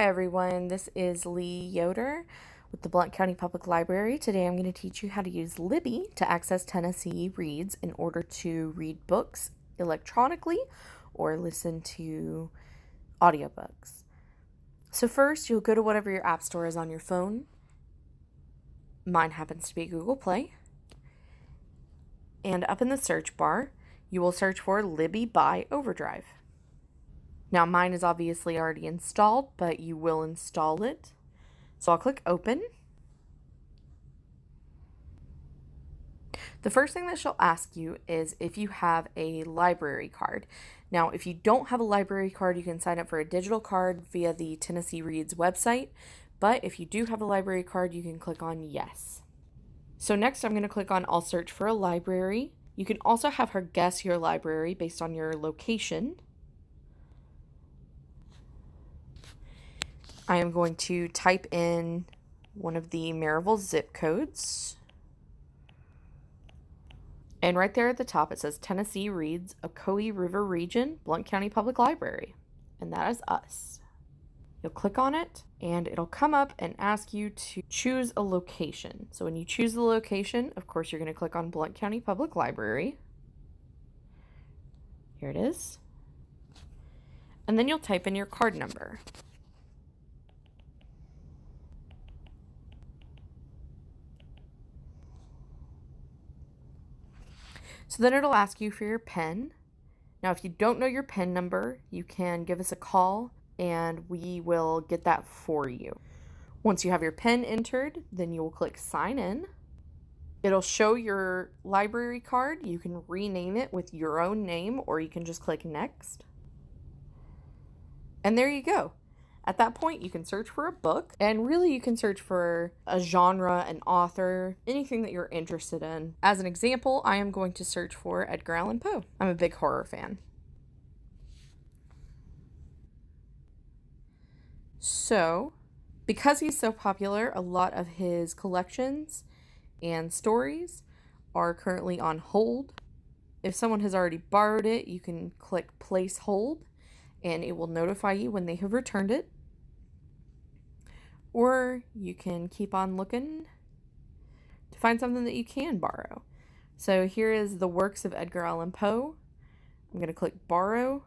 Hi everyone, this is Lee Yoder with the Blount County Public Library. Today I'm going to teach you how to use Libby to access Tennessee Reads in order to read books electronically or listen to audiobooks. So first you'll go to whatever your app store is on your phone. Mine happens to be Google Play. And up in the search bar, you will search for Libby by Overdrive. Now mine is obviously already installed, but you will install it. So I'll click open. The first thing that she'll ask you is if you have a library card. Now, if you don't have a library card, you can sign up for a digital card via the Tennessee Reads website. But if you do have a library card, you can click on yes. So next I'm going to click on I'll search for a library. You can also have her guess your library based on your location. I am going to type in one of the Maryville zip codes. And right there at the top it says Tennessee Reads, Ocoee River Region, Blount County Public Library. And that is us. You'll click on it and it'll come up and ask you to choose a location. So when you choose the location, of course, you're going to click on Blount County Public Library. Here it is. And then you'll type in your card number. So then it'll ask you for your PIN. Now, if you don't know your PIN number, you can give us a call and we will get that for you. Once you have your PIN entered, then you will click sign in. It'll show your library card. You can rename it with your own name or you can just click next. And there you go. At that point, you can search for a book, and really you can search for a genre, an author, anything that you're interested in. As an example, I am going to search for Edgar Allan Poe. I'm a big horror fan. So, because he's so popular, a lot of his collections and stories are currently on hold. If someone has already borrowed it, you can click place hold, and it will notify you when they have returned it. Or you can keep on looking to find something that you can borrow. So here is the works of Edgar Allan Poe. I'm going to click borrow.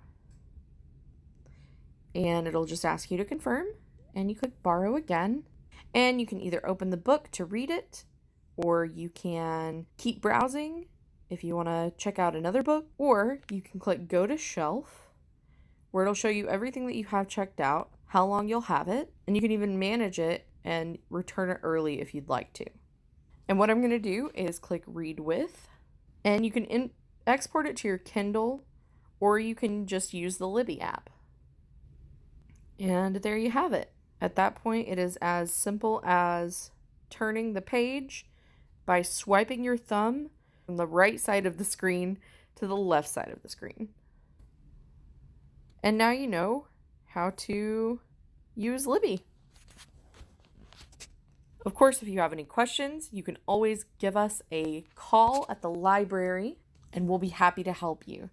And it'll just ask you to confirm. And you click borrow again. And you can either open the book to read it, or you can keep browsing if you want to check out another book, or you can click go to shelf, where it'll show you everything that you have checked out, how long you'll have it, and you can even manage it and return it early if you'd like to. And what I'm going to do is click read with, and you can export it to your Kindle, or you can just use the Libby app. And there you have it. At that point, it is as simple as turning the page by swiping your thumb from the right side of the screen to the left side of the screen. And now you know how to use Libby. Of course, if you have any questions, you can always give us a call at the library and we'll be happy to help you.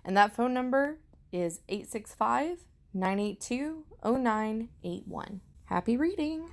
And that phone number is 865-982-0981. Happy reading!